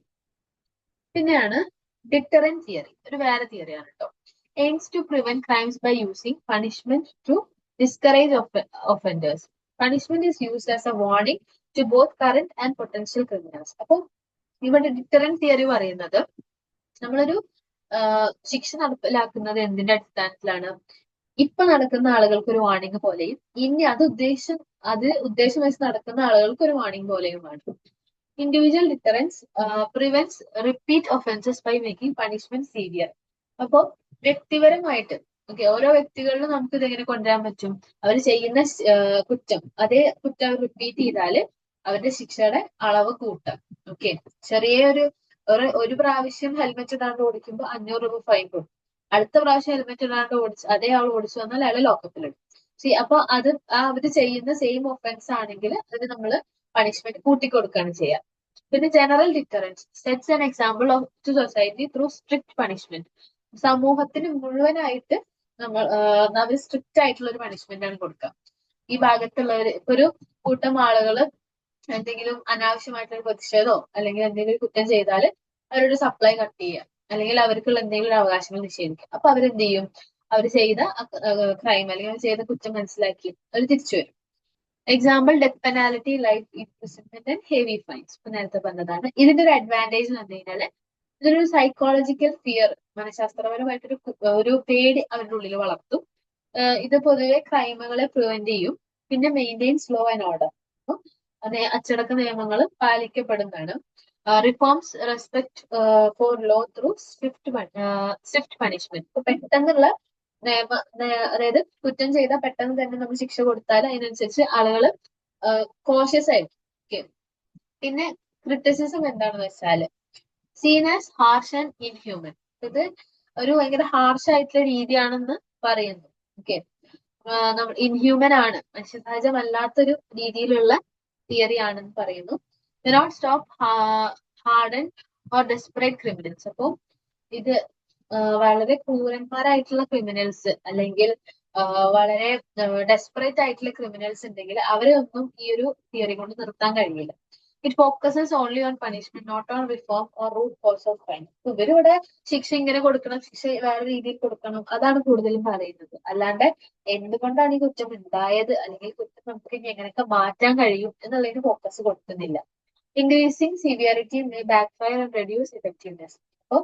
പിന്നെയാണ് ഡിറ്ററന്റ് തിയറി, ഒരു വേറെ തിയറിയാണ് കേട്ടോ. Aims to prevent crimes by using punishment to discourage offenders. Punishment is used as a warning to both current and potential criminals. അപ്പൊ ഇവിടെ ഡിറ്ററന്റ് തിയറി പറയുന്നത് നമ്മളൊരു ശിക്ഷ നടപ്പിലാക്കുന്നത് എന്തിന്റെ അടിസ്ഥാനത്തിലാണ്, ഇപ്പൊ നടക്കുന്ന ആളുകൾക്ക് ഒരു വാർണിംഗ് പോലെയും ഇനി അത് ഉദ്ദേശം വെച്ച് നടക്കുന്ന ആളുകൾക്ക് ഒരു വാർണിംഗ് പോലെയുമാണ്. Individual deterrence prevents repeat offences by making punishment severe. അപ്പോൾ വ്യക്തിപരമായിട്ട് ഓരോ വ്യക്തികളിലും നമുക്ക് ഇതെങ്ങനെ കൊണ്ടുവരാൻ പറ്റും, അവർ ചെയ്യുന്ന അതേ കുറ്റം റിപ്പീറ്റ് ചെയ്താല് അവരുടെ ശിക്ഷയുടെ അളവ് കൂട്ടാം. ഓക്കെ, ഒരു പ്രാവശ്യം ഹെൽമെറ്റ് ഇടാണ്ട് ഓടിക്കുമ്പോൾ 500 രൂപ ഫൈൻ കൊടുക്കും. അടുത്ത പ്രാവശ്യം ഹെൽമെറ്റ് ഇടാണ്ട് അതേ ആൾ ഓടിച്ചു വന്നാൽ അയാളെ ലോക്കപ്പിലിടും. അപ്പൊ അവര് ചെയ്യുന്ന സെയിം ഒഫൻസ് ആണെങ്കിൽ അതിന് നമ്മൾ പണിഷ്മെന്റ് കൂട്ടിക്കൊടുക്കുകയാണ് ചെയ്യുക. പിന്നെ general deterrence sets an example of two society through strict punishment. സമൂഹത്തിന് മുഴുവനായിട്ട് നമ്മൾ സ്ട്രിക്റ്റ് ആയിട്ടുള്ള ഒരു പണിഷ്മെന്റ് ആണ് കൊടുക്കുക. ഈ ഭാഗത്തുള്ളവർ ഇപ്പൊ ഒരു കൂട്ടം ആളുകള് എന്തെങ്കിലും അനാവശ്യമായിട്ടുള്ള പ്രതിഷേധമോ അല്ലെങ്കിൽ എന്തെങ്കിലും കുറ്റം ചെയ്താൽ അവരുടെ സപ്ലൈ കട്ട് ചെയ്യുക, അല്ലെങ്കിൽ അവർക്കുള്ള എന്തെങ്കിലും അവകാശങ്ങൾ നിഷേധിക്കുക. അപ്പൊ അവരെന്ത് ചെയ്യും, അവർ ചെയ്ത ക്രൈം അല്ലെങ്കിൽ അവർ ചെയ്ത കുറ്റം മനസ്സിലാക്കി അവർ തിരിച്ചു വരും. Example death penalty, life imprisonment and heavy finds. ഇപ്പൊ നേരത്തെ പറഞ്ഞതാണ്. ഇതിന്റെ ഒരു അഡ്വാൻറ്റേജ് എന്ന് പറഞ്ഞു കഴിഞ്ഞാല് ഇതൊരു സൈക്കോളജിക്കൽ ഫിയർ, മനഃശാസ്ത്രപരമായിട്ടൊരു ഒരു പേടി അവരുടെ ഉള്ളിൽ വളർത്തും. ഇത് പൊതുവെ ക്രൈമുകളെ പ്രിവെന്റ് ചെയ്യും. പിന്നെ മെയിൻറ്റെയിൻസ് ലോ ആൻഡ് ഓർഡർ. അച്ചടക്ക നിയമങ്ങൾ പാലിക്കപ്പെടുന്നതാണ്. Reforms respect for law through swift punishment. ഇപ്പൊ പെട്ടെന്നുള്ള അതായത് കുറ്റം ചെയ്താൽ പെട്ടെന്ന് തന്നെ നമ്മൾ ശിക്ഷ കൊടുത്താൽ അതിനനുസരിച്ച് ആളുകൾ കോഷ്യസ് ആയിരിക്കും. ഓക്കെ, പിന്നെ ക്രിറ്റിസിസം എന്താണെന്ന് വെച്ചാൽ scene as harsh and inhuman. ഇത് ഒരു ഭയങ്കര ഹാർഷ് ആയിട്ടുള്ള രീതിയാണെന്ന് പറയുന്നു. ഓക്കെ, നമ്മൾ ഇൻഹ്യൂമൻ ആണ്, മനുഷ്യസഹജമല്ലാത്തൊരു രീതിയിലുള്ള തിയറി ആണെന്ന് പറയുന്നു. Not stop harden or desperate criminals. അപ്പൊ ഇത് വളരെ ക്രൂരന്മാരായിട്ടുള്ള ക്രിമിനൽസ് അല്ലെങ്കിൽ വളരെ ഡെസ്പറേറ്റ് ആയിട്ടുള്ള ക്രിമിനൽസ് ഉണ്ടെങ്കിൽ അവരെ ഒന്നും ഈ ഒരു തിയറി കൊണ്ട് നിർത്താൻ കഴിയില്ല. It focuses only on punishment not on reform or root cause of crime. ഇവരിവിടെ ശിക്ഷ ഇങ്ങനെ കൊടുക്കണം, ശിക്ഷ വേറെ രീതിയിൽ കൊടുക്കണം, അതാണ് കൂടുതലും പറയുന്നത്. അല്ലാണ്ട് എന്തുകൊണ്ടാണ് ഈ കുറ്റം ഉണ്ടായത് അല്ലെങ്കിൽ കുറ്റം നമുക്ക് ഇനി എങ്ങനെയൊക്കെ മാറ്റാൻ കഴിയും എന്നുള്ളതിന് ഫോക്കസ് കൊടുക്കുന്നില്ല. Increasing severity may back fire and reduce effectiveness. അപ്പം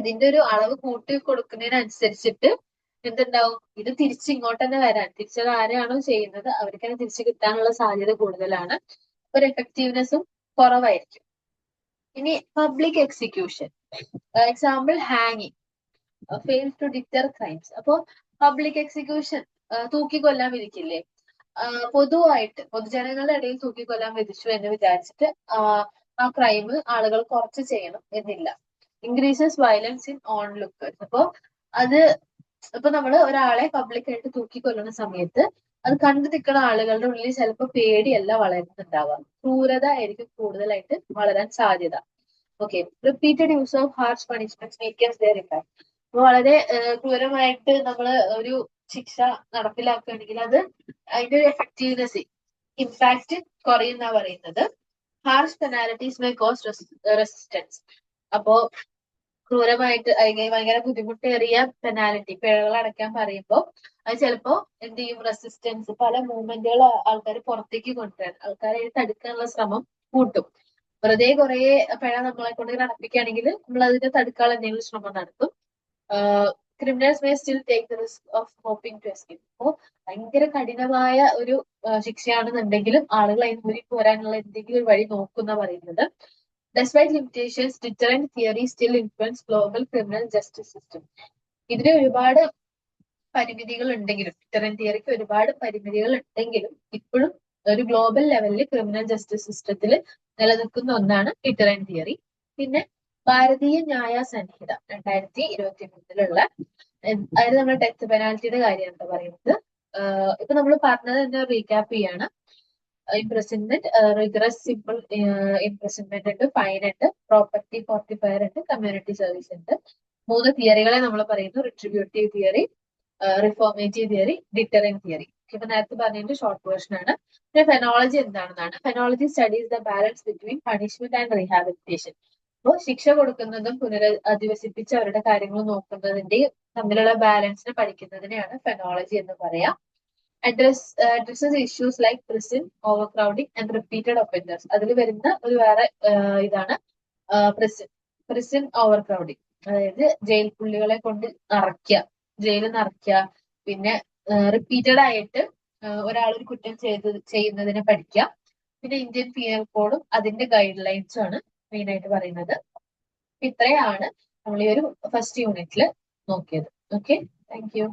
ഇതിന്റെ ഒരു അളവ് കൂട്ടി കൊടുക്കുന്നതിനനുസരിച്ചിട്ട് എന്തുണ്ടാവും, ഇത് തിരിച്ചിങ്ങോട്ട് തന്നെ വരാൻ, തിരിച്ചത് ആരെയാണോ ചെയ്യുന്നത് അവർക്ക് തന്നെ തിരിച്ചു കിട്ടാനുള്ള സാധ്യത കൂടുതലാണ്. ഒരു എഫക്റ്റീവ്നെസ്സും കുറവായിരിക്കും. ഇനി പബ്ലിക് എക്സിക്യൂഷൻ, എക്സാമ്പിൾ ഹാങ്ങിങ് ഫെയിൽ ടു ഡിറ്റർ ക്രൈംസ്. അപ്പോ പബ്ലിക് എക്സിക്യൂഷൻ, തൂക്കിക്കൊല്ലാൻ വിധിക്കില്ലേ, പൊതുവായിട്ട് പൊതുജനങ്ങളുടെ ഇടയിൽ തൂക്കിക്കൊല്ലാൻ വിധിച്ചു എന്ന് വിചാരിച്ചിട്ട് ആ ക്രൈം ആളുകൾ കുറച്ച് ചെയ്യണം എന്നില്ല. Increases violence in onlookers. അപ്പോ അത് ഇപ്പൊ നമ്മൾ ഒരാളെ പബ്ലിക്കായിട്ട് തൂക്കിക്കൊല്ലുന്ന സമയത്ത് അത് കണ്ടു നിൽക്കുന്ന ആളുകളുടെ ഉള്ളിൽ ചിലപ്പോൾ പേടിയല്ല വളരുന്നുണ്ടാവുക, ക്രൂരത ആയിരിക്കും കൂടുതലായിട്ട് വളരാൻ സാധ്യത. Okay, repeated use of harsh punishments weakens their effect. അപ്പൊ വളരെ ക്രൂരമായിട്ട് നമ്മൾ ഒരു ശിക്ഷ നടപ്പിലാക്കുകയാണെങ്കിൽ അത് അതിന്റെ ഒരു എഫക്റ്റീവ്നെസ്, ഇമ്പാക്ട് കുറയുന്ന പറയുന്നത്. Harsh penalties may cos resistance. അപ്പോ ക്രൂരമായിട്ട് ഭയങ്കര ബുദ്ധിമുട്ടേറിയ പെനാലിറ്റി, പിഴകൾ അടയ്ക്കാൻ പറയുമ്പോൾ അത് ചിലപ്പോ എന്ത് ചെയ്യും, റെസിസ്റ്റൻസ്, പല മൂവ്മെന്റുകൾ ആൾക്കാർ പുറത്തേക്ക് കൊണ്ടുവരാൻ, ആൾക്കാരെ തടുക്കാനുള്ള ശ്രമം കൂട്ടും. വെറുതെ കുറെ പിഴ നമ്മളെ കൊണ്ട് നടപ്പിക്കുകയാണെങ്കിൽ നമ്മൾ അതിനെ തടുക്കാനുള്ള എന്തെങ്കിലും ശ്രമം നടത്തും. Criminals may still take the risk of hoping to escape. അപ്പോൾ ഭയങ്കര കഠിനമായ ഒരു ശിക്ഷയാണെന്നുണ്ടെങ്കിലും ആളുകൾ അതിന് ഊരി പോരാനുള്ള എന്തെങ്കിലും ഒരു വഴി നോക്കുന്ന പറയുന്നത്. Despite limitations, deterrent theory still influence global criminal justice system. ഇതിന് ഒരുപാട് പരിമിതികൾ ഉണ്ടെങ്കിലും, ഡിറ്ററന്റ് തിയറിക്ക് ഒരുപാട് പരിമിതികൾ ഉണ്ടെങ്കിലും ഇപ്പോഴും ഒരു ഗ്ലോബൽ ലെവലിൽ ക്രിമിനൽ ജസ്റ്റിസ് സിസ്റ്റത്തിൽ നിലനിൽക്കുന്ന ഒന്നാണ് ഡിറ്ററന്റ് തിയറി. പിന്നെ ഭാരതീയ ന്യായ സംഹിത 2023 അതായത് നമ്മൾ ഡെത്ത് പെനാൽറ്റിയുടെ കാര്യമാണ് പറയുന്നത്. ഇപ്പൊ നമ്മൾ പറഞ്ഞത് തന്നെ റീക്യാപ്പ് ചെയ്യാണ്. ഇംപ്രസൺമെന്റ്, റിഗ്രസ് സിമ്പിൾ ഇംപ്രസൺമെന്റ് ഉണ്ട്, ഫൈൻ ഉണ്ട്, പ്രോപ്പർട്ടി ഫോർട്ടിഫയർ ഉണ്ട്, കമ്മ്യൂണിറ്റി സർവീസ് ഉണ്ട്. 3 തിയറികളെ നമ്മൾ പറയുന്നു: retributive theory, reformative theory, deterrent theory. ഇപ്പൊ നേരത്തെ പറഞ്ഞതിന്റെ ഷോർട്ട് വേർഷൻ ആണ്. പിന്നെ ഫെനോളജി എന്താണെന്നാണ്. Penology studies the balance between punishment and rehabilitation. അപ്പോൾ ശിക്ഷ കൊടുക്കുന്നതും പുനരധിവസിപ്പിച്ച് അവരുടെ കാര്യങ്ങൾ നോക്കുന്നതിന്റെയും തമ്മിലുള്ള ബാലൻസിനെ പഠിക്കുന്നതിനെയാണ് ഫെനോളജി എന്ന് പറയാം. addresses issues like prison overcrowding and repeated offenders. അതിൽ വരുന്ന ഒരു വേറെ ഇതാണ് prison overcrowding. അതായത് ജയിൽ പുള്ളികളെ കൊണ്ട് ജയിലിൽ നിറയ്ക്കുക, പിന്നെ റിപ്പീറ്റഡ് ആയിട്ട് ഒരാൾ ഒരു കുറ്റം ചെയ്യുന്നതിനെ പഠിക്കുക. പിന്നെ ഇന്ത്യൻ പീനൽ കോഡും അതിന്റെ ഗൈഡ് ലൈൻസും ആണ് മെയിൻ ആയിട്ട് പറയുന്നത്. ഇത്രയാണ് നമ്മൾ ഈ ഒരു ഫസ്റ്റ് യൂണിറ്റിൽ നോക്കിയത്. Okay, thank you.